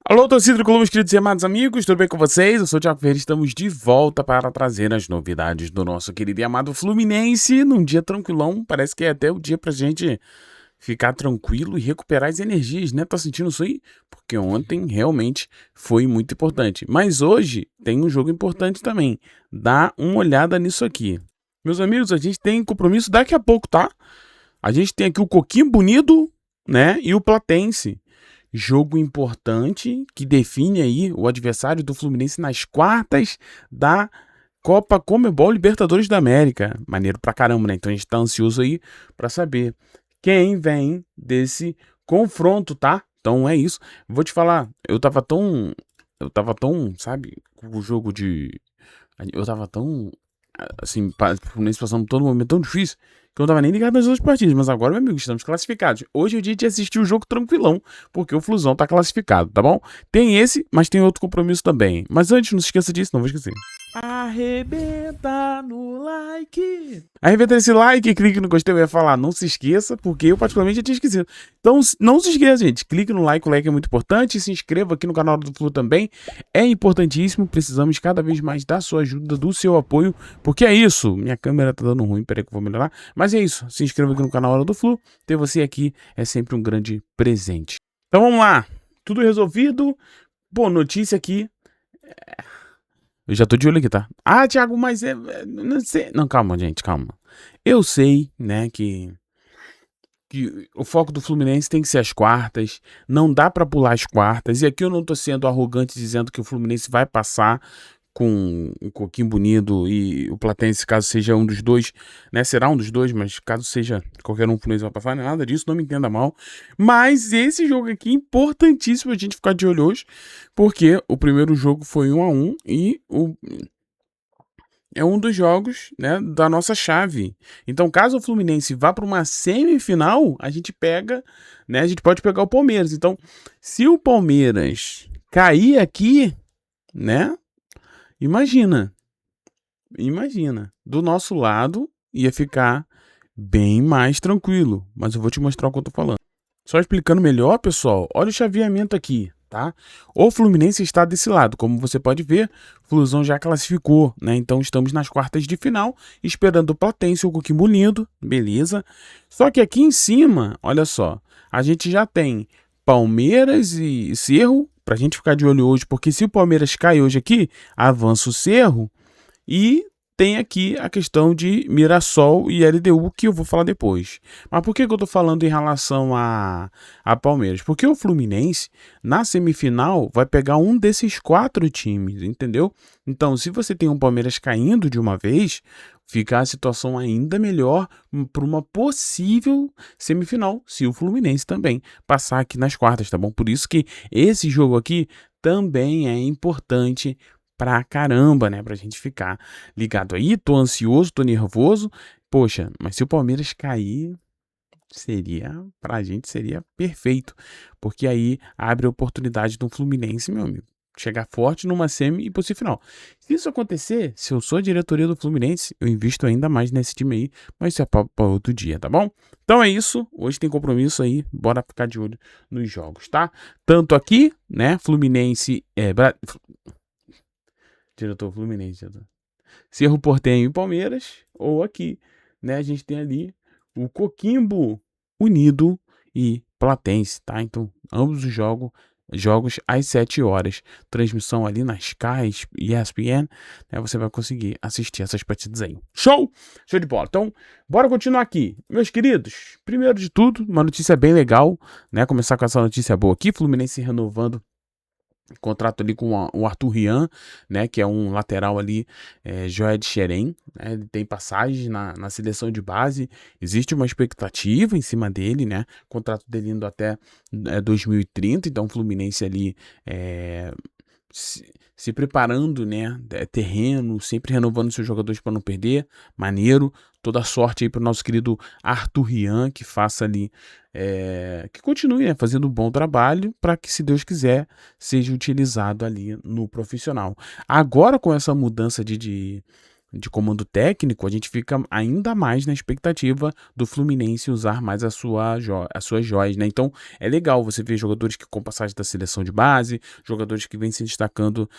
Alô, torcida do Clube, meus queridos e amados amigos, tudo bem com vocês? Eu sou o Thiago Ferreira, estamos de volta para trazer as novidades do nosso querido e amado Fluminense num dia tranquilão. Parece que é até o dia pra gente ficar tranquilo e recuperar as energias, né? Tá sentindo isso aí? Porque ontem realmente foi muito importante. Mas hoje tem um jogo importante também. Dá uma olhada nisso aqui. Meus amigos, a gente tem compromisso daqui a pouco, tá? A gente tem aqui o Coquinho Bonito, né? E o Platense. Jogo importante que define aí o adversário do Fluminense nas quartas da Copa Conmebol Libertadores da América. Maneiro pra caramba, né? Então a gente tá ansioso aí pra saber quem vem desse confronto, tá? Então é isso. Vou te falar, eu tava tão, sabe, com o jogo de... Eu tava tão, assim, o Fluminense passando todo um momento tão difícil que eu não tava nem ligado nas outras partidas, mas agora, meu amigo, estamos classificados. Hoje é o dia de assistir o jogo tranquilão, porque o Flusão tá classificado, tá bom? Tem esse, mas tem outro compromisso também. Mas antes, não se esqueça disso, não vou esquecer. Arrebenta no like. Arrebenta esse like, clique no gostei, eu ia falar, não se esqueça, porque eu particularmente já tinha esquecido. Então, não se esqueça, gente, clique no like, o like é muito importante, se inscreva aqui no canal do Flu também, é importantíssimo, precisamos cada vez mais da sua ajuda, do seu apoio, porque é isso, minha câmera tá dando ruim, peraí que eu vou melhorar, mas é isso, se inscreva aqui no canal Hora do Flu, ter você aqui é sempre um grande presente. Então vamos lá, tudo resolvido, bom, notícia aqui... Eu já tô de olho aqui, tá? Ah, Thiago, mas não sei. Não, calma, gente, calma. Eu sei, né, que o foco do Fluminense tem que ser as quartas. Não dá pra pular as quartas. E aqui eu não tô sendo arrogante dizendo que o Fluminense vai passar com o Coquinho Bonito e o Platense, caso seja um dos dois, né? Será um dos dois, mas caso seja qualquer um, o Fluminense vai passar, nada disso, não me entenda mal. Mas esse jogo aqui é importantíssimo a gente ficar de olho hoje, porque o primeiro jogo foi 1-1 e é um dos jogos, né, da nossa chave. Então, caso o Fluminense vá para uma semifinal, a gente pega, né, a gente pode pegar o Palmeiras. Então, se o Palmeiras cair aqui, né, imagina, do nosso lado ia ficar bem mais tranquilo, mas eu vou te mostrar o que eu tô falando. Só explicando melhor, pessoal, olha o chaveamento aqui, tá? O Fluminense está desse lado, como você pode ver, o Flusão já classificou, né? Então estamos nas quartas de final, esperando o Platense, o Coquimbo Lindo, beleza? Só que aqui em cima, olha só, a gente já tem Palmeiras e Cerro, pra gente ficar de olho hoje, porque se o Palmeiras cai hoje aqui, avança o Cerro e tem aqui a questão de Mirassol e LDU, que eu vou falar depois. Mas por que eu tô falando em relação a Palmeiras? Porque o Fluminense, na semifinal, vai pegar um desses 4 times, entendeu? Então, se você tem um Palmeiras caindo de uma vez, fica a situação ainda melhor para uma possível semifinal, se o Fluminense também passar aqui nas quartas, tá bom? Por isso que esse jogo aqui também é importante pra caramba, né? Pra gente ficar ligado aí. Tô ansioso, tô nervoso. Poxa, mas se o Palmeiras cair, pra gente seria perfeito. Porque aí abre a oportunidade do Fluminense, meu amigo, chegar forte numa semi e possível final. Se isso acontecer, se eu sou a diretoria do Fluminense, eu invisto ainda mais nesse time aí, mas isso é pra outro dia, tá bom? Então é isso, hoje tem compromisso aí, bora ficar de olho nos jogos, tá? Tanto aqui, né, Fluminense, diretor Fluminense, Cerro Porteño e Palmeiras, ou aqui, né, a gente tem ali o Coquimbo Unido e Platense, tá? Então, ambos os jogos às 7 horas. Transmissão ali na Sky e ESPN, né? Você vai conseguir assistir essas partidas aí. Show! Show de bola. Então, bora continuar aqui. Meus queridos, primeiro de tudo, uma notícia bem legal, né? Começar com essa notícia boa aqui, Fluminense renovando contrato ali com o Arthur Rian, né, que é um lateral ali, joia de Xerém, né, ele tem passagem na seleção de base, existe uma expectativa em cima dele, né, contrato dele indo até 2030, então o Fluminense ali se preparando, né, terreno, sempre renovando seus jogadores para não perder, maneiro, toda sorte aí para o nosso querido Arthur Rian, que faça ali, que continue, né, fazendo um bom trabalho, para que, se Deus quiser, seja utilizado ali no profissional. Agora, com essa mudança de comando técnico, a gente fica ainda mais na expectativa do Fluminense usar mais as suas joias, né? Então é legal você ver jogadores que com passagem da seleção de base, jogadores que vêm se destacando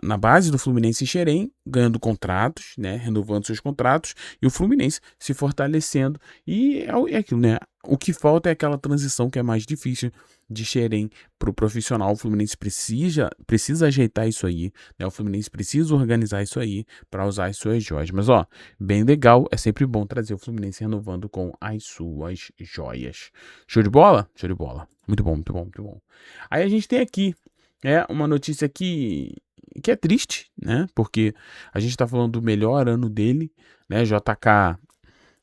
na base do Fluminense em Xerém, ganhando contratos, né? Renovando seus contratos, e o Fluminense se fortalecendo. E é aquilo, né? O que falta é aquela transição que é mais difícil de Xerém para o profissional. O Fluminense precisa ajeitar isso aí, né? O Fluminense precisa organizar isso aí para usar as suas joias. Mas ó, bem legal, é sempre bom trazer o Fluminense renovando com as suas joias. Show de bola? Show de bola. Muito bom, muito bom, muito bom. Aí a gente tem aqui uma notícia que é triste, né? Porque a gente está falando do melhor ano dele, né? JK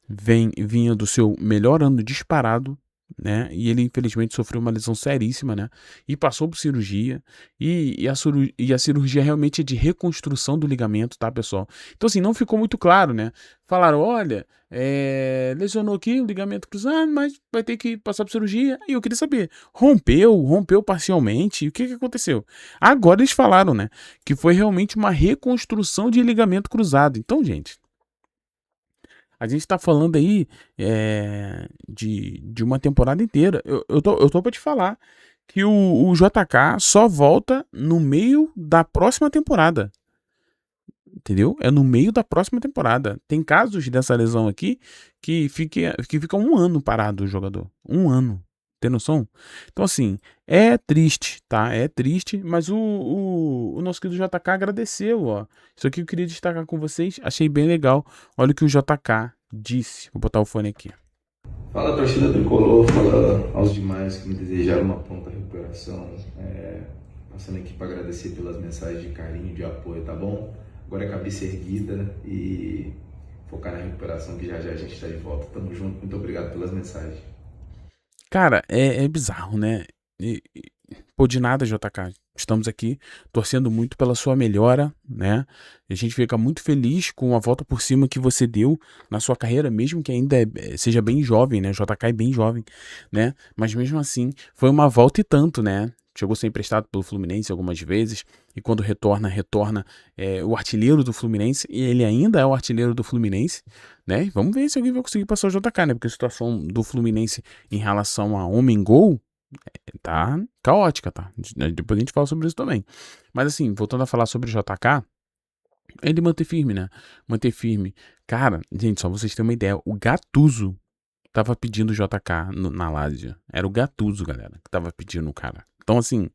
vinha do seu melhor ano disparado, né? E ele infelizmente sofreu uma lesão seríssima, né? E passou por cirurgia. E a cirurgia realmente é de reconstrução do ligamento, tá, pessoal? Então, assim, não ficou muito claro, né? Falaram, olha, lesionou aqui o ligamento cruzado, mas vai ter que passar por cirurgia. E eu queria saber, rompeu parcialmente? E o que aconteceu? Agora eles falaram, né? Que foi realmente uma reconstrução de ligamento cruzado. Então, gente, a gente tá falando aí de uma temporada inteira. Eu tô pra te falar que o JK só volta no meio da próxima temporada. Entendeu? É no meio da próxima temporada. Tem casos dessa lesão aqui que fica um ano parado o jogador. Um ano. Tem noção? Então, assim, é triste, tá? É triste, mas o nosso querido JK agradeceu, ó. Isso aqui eu queria destacar com vocês. Achei bem legal. Olha o que o JK disse. Vou botar o fone aqui. Fala, torcida tricolor, fala aos demais que me desejaram uma pronta recuperação. Passando aqui para agradecer pelas mensagens de carinho, de apoio, tá bom? Agora é cabeça erguida e focar na recuperação, que já já a gente está de volta. Tamo junto, muito obrigado pelas mensagens. Cara, é bizarro, né? Pô, de nada, JK. Estamos aqui torcendo muito pela sua melhora, né? A gente fica muito feliz com a volta por cima que você deu na sua carreira, mesmo que ainda seja bem jovem, né? O JK é bem jovem, né? Mas mesmo assim, foi uma volta e tanto, né? Chegou a ser emprestado pelo Fluminense algumas vezes, e quando retorna o artilheiro do Fluminense, e ele ainda é o artilheiro do Fluminense, né? E vamos ver se alguém vai conseguir passar o JK, né? Porque a situação do Fluminense em relação a homem-gol tá caótica, tá? Depois a gente fala sobre isso também. Mas assim, voltando a falar sobre o JK, ele manter firme, né? Manter firme. Cara, gente, só vocês terem uma ideia, o Gattuso tava pedindo o JK na Lazio. Era o Gattuso, galera, que tava pedindo o cara. Então, assim,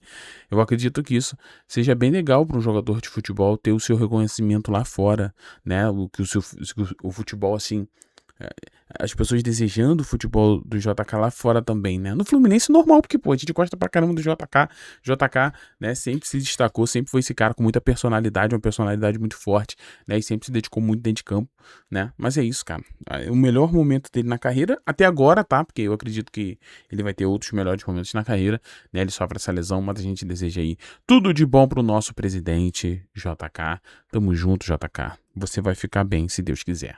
eu acredito que isso seja bem legal para um jogador de futebol ter o seu reconhecimento lá fora, né? O futebol, assim, as pessoas desejando o futebol do JK lá fora também, né? No Fluminense normal, porque, pô, a gente gosta pra caramba do JK. JK, né, sempre se destacou, sempre foi esse cara com muita personalidade, uma personalidade muito forte, né? E sempre se dedicou muito dentro de campo, né? Mas é isso, cara. O melhor momento dele na carreira, até agora, tá? Porque eu acredito que ele vai ter outros melhores momentos na carreira, né? Ele sofre essa lesão, mas a gente deseja aí tudo de bom pro nosso presidente, JK. Tamo junto, JK. Você vai ficar bem, se Deus quiser.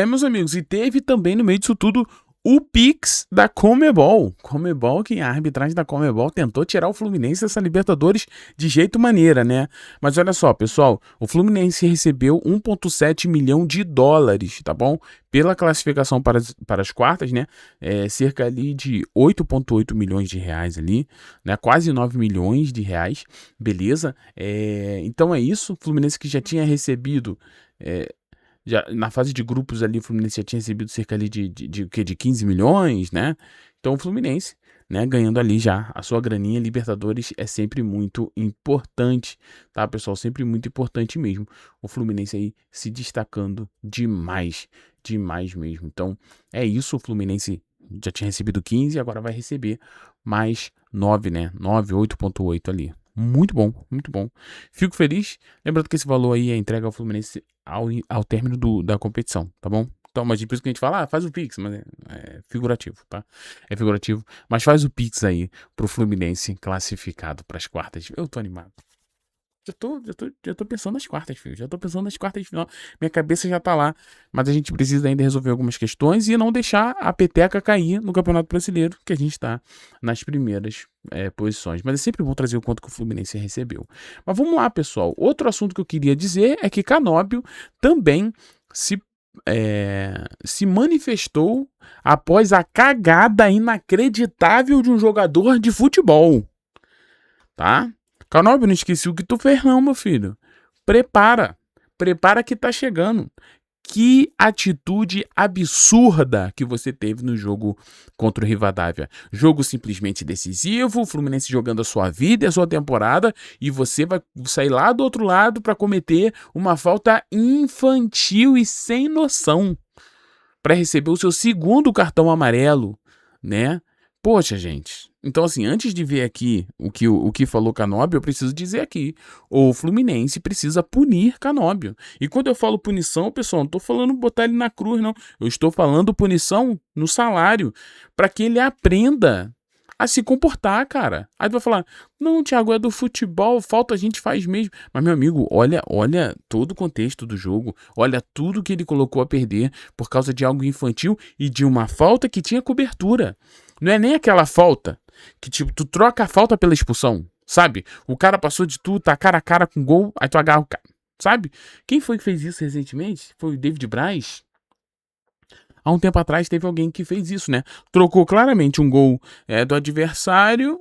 Meus amigos, e teve também no meio disso tudo o Pix da Conmebol. Conmebol, que a arbitragem da Conmebol tentou tirar o Fluminense dessa Libertadores de jeito maneira, né? Mas olha só, pessoal, o Fluminense recebeu 1,7 milhão de dólares, tá bom? Pela classificação para as quartas, né? Cerca ali de 8,8 milhões de reais ali, né? Quase 9 milhões de reais, beleza? Então é isso, o Fluminense que já tinha recebido... Já, na fase de grupos ali, o Fluminense já tinha recebido cerca ali de 15 milhões, né? Então o Fluminense, né, ganhando ali já a sua graninha. Libertadores é sempre muito importante, tá, pessoal? Sempre muito importante mesmo. O Fluminense aí se destacando demais, demais mesmo. Então é isso, o Fluminense já tinha recebido 15, agora vai receber mais 9, né? 9, 8,8 ali. Muito bom, muito bom. Fico feliz. Lembrando que esse valor aí é entregue ao Fluminense ao término da competição, tá bom? Então, mas por isso que a gente fala, faz o Pix, mas é figurativo, tá? É figurativo, mas faz o Pix aí pro Fluminense classificado para as quartas. Eu tô animado. Já tô pensando nas quartas, filho. Já tô pensando nas quartas de final. Minha cabeça já tá lá. Mas a gente precisa ainda resolver algumas questões e não deixar a peteca cair no Campeonato Brasileiro, que a gente tá nas primeiras posições. Mas é sempre bom trazer o quanto que o Fluminense recebeu. Mas vamos lá, pessoal. Outro assunto que eu queria dizer é que Canóbio também se manifestou após a cagada inacreditável de um jogador de futebol. Tá? Canóbio, não esqueci o que tu fez não, meu filho. Prepara. Prepara que tá chegando. Que atitude absurda que você teve no jogo contra o Rivadavia. Jogo simplesmente decisivo, o Fluminense jogando a sua vida e a sua temporada, e você vai sair lá do outro lado para cometer uma falta infantil e sem noção para receber o seu segundo cartão amarelo, né? Poxa, gente. Então, assim, antes de ver aqui o que falou Canóbio, eu preciso dizer aqui. O Fluminense precisa punir Canóbio. E quando eu falo punição, pessoal, não estou falando botar ele na cruz, não. Eu estou falando punição no salário, para que ele aprenda a se comportar, cara. Aí tu vai falar, não, Thiago, é do futebol, falta a gente faz mesmo. Mas, meu amigo, olha todo o contexto do jogo, olha tudo que ele colocou a perder por causa de algo infantil e de uma falta que tinha cobertura. Não é nem aquela falta que, tipo, tu troca a falta pela expulsão, sabe? O cara passou de tu, tá cara a cara com gol, aí tu agarra o cara, sabe? Quem foi que fez isso recentemente? Foi o David Braz? Há um tempo atrás teve alguém que fez isso, né? Trocou claramente um gol do adversário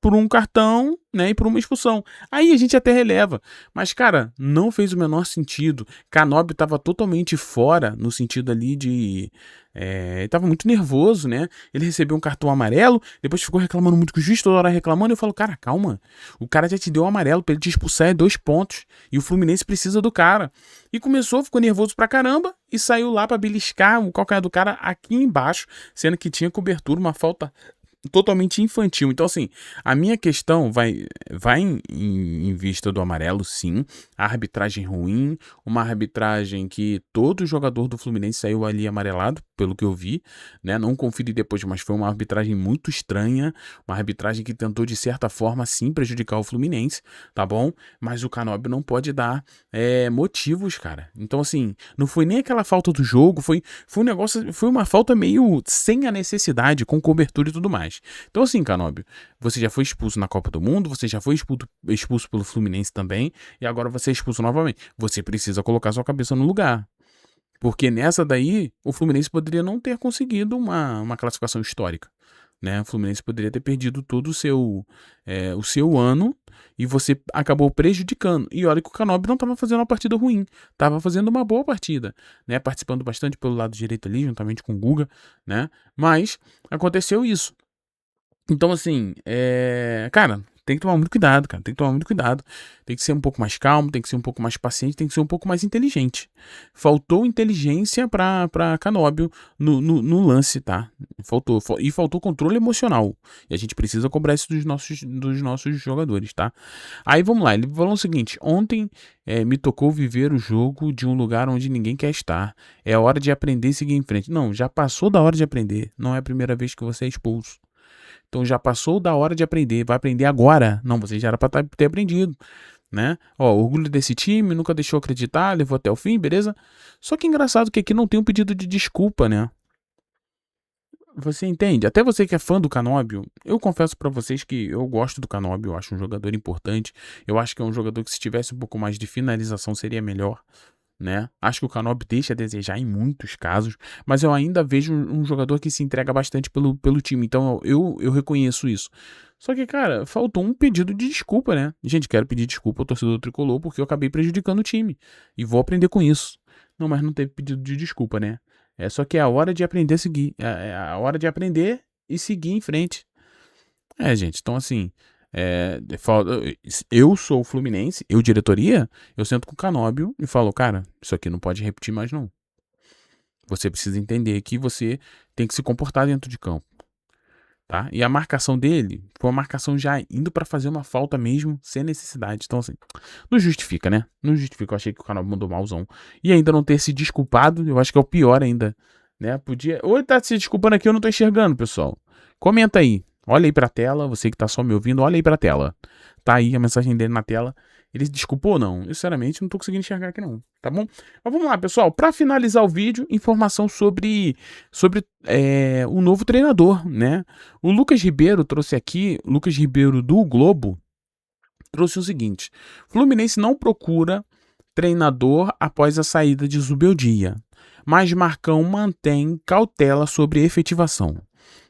por um cartão, né, e por uma expulsão. Aí a gente até releva. Mas, cara, não fez o menor sentido. Canóbio estava totalmente fora, no sentido ali de... ele tava muito nervoso, né? Ele recebeu um cartão amarelo, depois ficou reclamando muito com o juiz, toda hora reclamando. Eu falo, cara, calma. O cara já te deu um amarelo pra ele te expulsar 2 pontos. E o Fluminense precisa do cara. E ficou nervoso pra caramba e saiu lá pra beliscar o calcanhar do cara aqui embaixo, sendo que tinha cobertura, uma falta totalmente infantil. Então, assim, a minha questão vai em vista do amarelo, sim. A arbitragem ruim, uma arbitragem que todo jogador do Fluminense saiu ali amarelado, pelo que eu vi, né? Não conferi depois, mas foi uma arbitragem muito estranha, uma arbitragem que tentou, de certa forma, sim, prejudicar o Fluminense, tá bom? Mas o Canóbio não pode dar motivos, cara. Então, assim, não foi nem aquela falta do jogo, foi um negócio, foi uma falta meio sem a necessidade, com cobertura e tudo mais. Então, assim, Canóbio, você já foi expulso na Copa do Mundo, você já foi expulso pelo Fluminense também, e agora você é expulso novamente. Você precisa colocar sua cabeça no lugar. Porque nessa daí, o Fluminense poderia não ter conseguido uma classificação histórica, né? O Fluminense poderia ter perdido todo o seu ano e você acabou prejudicando. E olha que o Canóbio não estava fazendo uma partida ruim, estava fazendo uma boa partida, né? Participando bastante pelo lado direito ali, juntamente com o Guga, né? Mas aconteceu isso. Então, assim, cara, tem que tomar muito cuidado, cara. Tem que tomar muito cuidado. Tem que ser um pouco mais calmo, tem que ser um pouco mais paciente, tem que ser um pouco mais inteligente. Faltou inteligência pra Canóbio no lance, tá? Faltou controle emocional. E a gente precisa cobrar isso dos nossos jogadores, tá? Aí vamos lá, ele falou o seguinte: ontem me tocou viver o jogo de um lugar onde ninguém quer estar. É hora de aprender e seguir em frente. Não, já passou da hora de aprender. Não é a primeira vez que você é expulso. Então já passou da hora de aprender, vai aprender agora. Não, você já era pra ter aprendido, né? Ó, orgulho desse time, nunca deixou acreditar, levou até o fim, beleza? Só que engraçado que aqui não tem um pedido de desculpa, né? Você entende? Até você que é fã do Canóbio, eu confesso pra vocês que eu gosto do Canóbio, eu acho um jogador importante. Eu acho que é um jogador que, se tivesse um pouco mais de finalização, seria melhor, né? Acho que o Canóbio deixa a desejar em muitos casos, mas eu ainda vejo um jogador que se entrega bastante pelo time, então eu reconheço isso. Só que, cara, faltou um pedido de desculpa, né? Gente, quero pedir desculpa ao torcedor tricolor porque eu acabei prejudicando o time e vou aprender com isso. Não, mas não teve pedido de desculpa, né? Só que é a hora de aprender a seguir, é a hora de aprender e seguir em frente. Gente, então assim, eu sou o Fluminense, eu diretoria, eu sento com o Canóbio e falo, cara, isso aqui não pode repetir mais não. Você precisa entender que você tem que se comportar dentro de campo, tá? E a marcação dele foi uma marcação já indo pra fazer uma falta mesmo, sem necessidade. Então assim, não justifica, né? Não justifica, eu achei que o Canóbio mandou malzão. E ainda não ter se desculpado, eu acho que é o pior ainda, né? Podia, ou ele tá se desculpando aqui, eu não tô enxergando, pessoal. Comenta aí. Olha aí pra tela, você que tá só me ouvindo, olha aí pra tela. Tá aí a mensagem dele na tela. Ele se desculpou? Não. Eu, sinceramente, não tô conseguindo enxergar aqui não, tá bom? Mas vamos lá, pessoal. Para finalizar o vídeo, informação sobre o novo treinador, né? O Lucas Ribeiro trouxe aqui, Lucas Ribeiro do Globo, trouxe o seguinte: Fluminense não procura treinador após a saída de Zubeldia, mas Marcão mantém cautela sobre efetivação,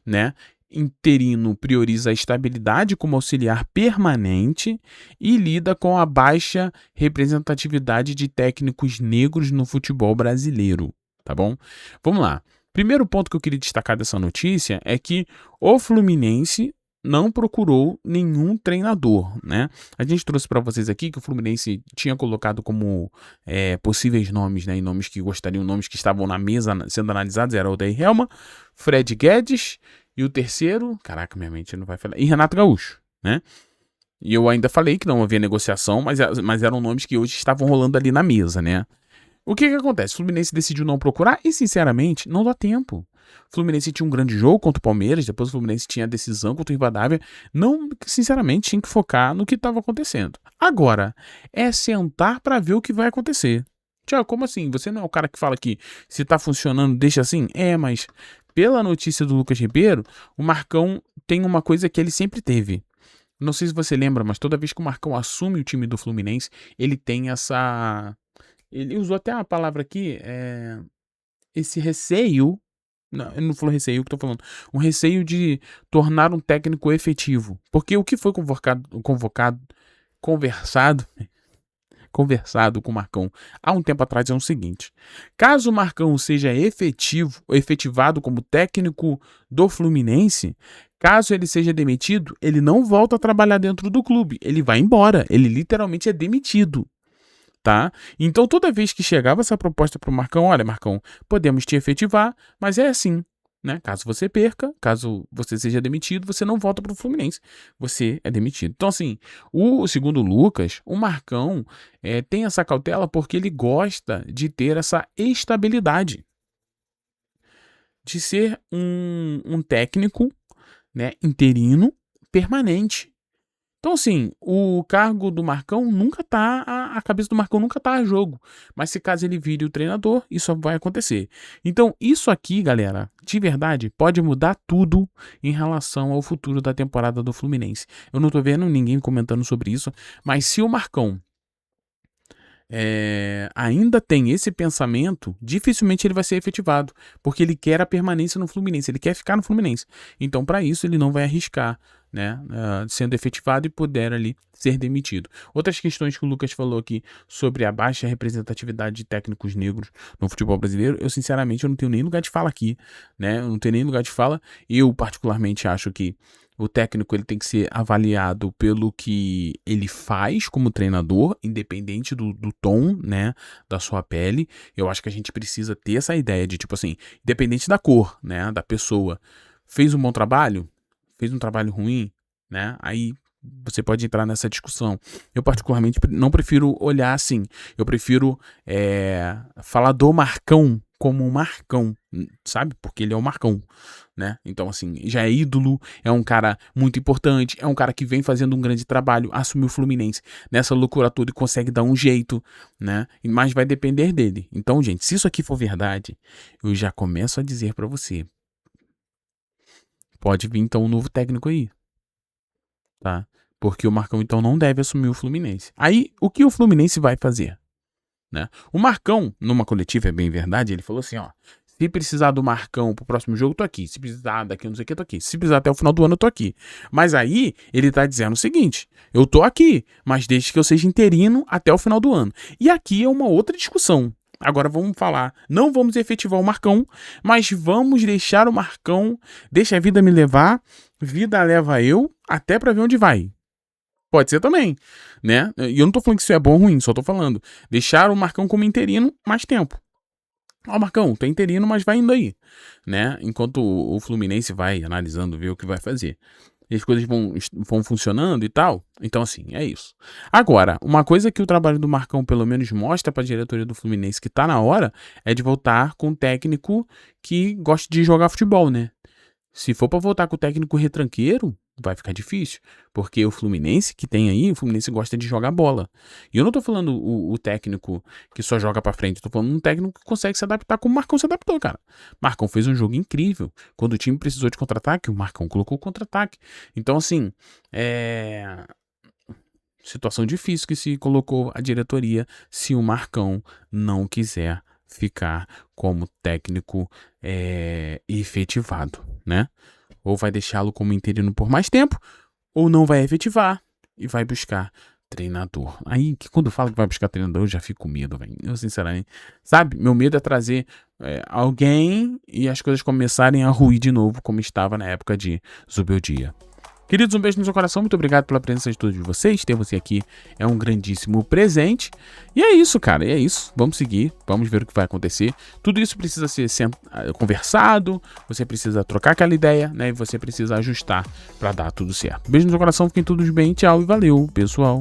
né? Interino prioriza a estabilidade como auxiliar permanente e lida com a baixa representatividade de técnicos negros no futebol brasileiro, tá bom? Vamos lá. Primeiro ponto que eu queria destacar dessa notícia é que o Fluminense não procurou nenhum treinador, né? A gente trouxe para vocês aqui que o Fluminense tinha colocado como possíveis nomes, né? E nomes que gostariam, nomes que estavam na mesa sendo analisados, era o Odair Helma, Fred Guedes e o terceiro, caraca, minha mente não vai falar, e Renato Gaúcho, né? E eu ainda falei que não havia negociação, mas eram nomes que hoje estavam rolando ali na mesa, né? O que acontece? O Fluminense decidiu não procurar e, sinceramente, não dá tempo. O Fluminense tinha um grande jogo contra o Palmeiras, depois o Fluminense tinha a decisão contra o Rivadavia. Não, sinceramente, tinha que focar no que estava acontecendo. Agora, é sentar para ver o que vai acontecer. Tiago, como assim? Você não é o cara que fala que se tá funcionando, deixa assim? Mas pela notícia do Lucas Ribeiro, o Marcão tem uma coisa que ele sempre teve. Não sei se você lembra, mas toda vez que o Marcão assume o time do Fluminense, ele tem essa... Ele usou até a palavra aqui, esse receio. Não, ele não falou receio, o que eu tô falando. Um receio de tornar um técnico efetivo. Porque o que foi conversado com o Marcão há um tempo atrás é o seguinte: caso o Marcão seja efetivado como técnico do Fluminense, caso ele seja demitido, ele não volta a trabalhar dentro do clube. Ele vai embora. Ele literalmente é demitido. Tá? Então, toda vez que chegava essa proposta para o Marcão, olha, Marcão, podemos te efetivar, mas é assim, né? Caso você perca, caso você seja demitido, você não volta para o Fluminense, você é demitido. Então, assim, segundo o Lucas, o Marcão tem essa cautela porque ele gosta de ter essa estabilidade, de ser um técnico, né, interino permanente. Então, assim, o cargo do Marcão nunca tá, a cabeça do Marcão nunca tá a jogo. Mas se caso ele vire o treinador, isso vai acontecer. Então, isso aqui, galera, de verdade, pode mudar tudo em relação ao futuro da temporada do Fluminense. Eu não tô vendo ninguém comentando sobre isso, mas se o Marcão ainda tem esse pensamento, dificilmente ele vai ser efetivado, porque ele quer a permanência no Fluminense, ele quer ficar no Fluminense. Então, para isso, ele não vai arriscar, né, sendo efetivado e puder ali ser demitido. Outras questões que o Lucas falou aqui sobre a baixa representatividade de técnicos negros no futebol brasileiro, eu sinceramente eu não tenho nem lugar de fala aqui, né? Eu não tenho nem lugar de fala. Eu particularmente acho que o técnico ele tem que ser avaliado pelo que ele faz como treinador, independente do tom, né, da sua pele. Eu acho que a gente precisa ter essa ideia de, tipo assim, independente da cor, né, da pessoa. Fez um bom trabalho? Fez um trabalho ruim? Né? Aí você pode entrar nessa discussão. Eu particularmente não prefiro olhar assim. Eu prefiro falar do Marcão como um Marcão, sabe? Porque ele é o Marcão, né? Então, assim, já é ídolo, é um cara muito importante, é um cara que vem fazendo um grande trabalho, assumiu o Fluminense nessa loucura toda e consegue dar um jeito, né? Mas vai depender dele. Então, gente, se isso aqui for verdade, eu já começo a dizer pra você, pode vir então um novo técnico aí, tá? Porque o Marcão então não deve assumir o Fluminense. Aí, o que o Fluminense vai fazer? Né? O Marcão, numa coletiva, é bem verdade, ele falou assim, ó, se precisar do Marcão pro próximo jogo, tô aqui. Se precisar daqui não sei o que, tô aqui. Se precisar até o final do ano, eu tô aqui. Mas aí, ele tá dizendo o seguinte, eu tô aqui, mas desde que eu seja interino até o final do ano. E aqui é uma outra discussão. Agora vamos falar, não vamos efetivar o Marcão, mas vamos deixar o Marcão, deixa a vida me levar, vida leva eu, até pra ver onde vai. Pode ser também, né? E eu não tô falando que isso é bom ou ruim, só tô falando. Deixar o Marcão como interino mais tempo. Ó, Marcão, tá interino, mas vai indo aí, né? Enquanto o Fluminense vai analisando, ver o que vai fazer. E as coisas vão funcionando e tal. Então, assim, é isso. Agora, uma coisa que o trabalho do Marcão pelo menos mostra pra diretoria do Fluminense que tá na hora é de voltar com um técnico que gosta de jogar futebol, né? Se for pra voltar com o técnico retranqueiro, vai ficar difícil, porque o Fluminense que tem aí, o Fluminense gosta de jogar bola. E eu não tô falando o técnico que só joga pra frente, eu tô falando um técnico que consegue se adaptar como o Marcão se adaptou, cara. Marcão fez um jogo incrível. Quando o time precisou de contra-ataque, o Marcão colocou o contra-ataque. Então, assim, situação difícil que se colocou a diretoria se o Marcão não quiser ficar como técnico efetivado, né? Ou vai deixá-lo como interino por mais tempo, ou não vai efetivar e vai buscar treinador. Aí, que quando eu falo que vai buscar treinador, eu já fico com medo, velho. Eu, sinceramente, sabe? Meu medo é trazer alguém e as coisas começarem a ruir de novo, como estava na época de Zubeldia. Queridos, um beijo no seu coração, muito obrigado pela presença de todos vocês, ter você aqui é um grandíssimo presente, e é isso, cara, é isso, vamos seguir, vamos ver o que vai acontecer, tudo isso precisa ser conversado, você precisa trocar aquela ideia, né, e você precisa ajustar para dar tudo certo. Beijo no seu coração, fiquem todos bem, tchau e valeu, pessoal.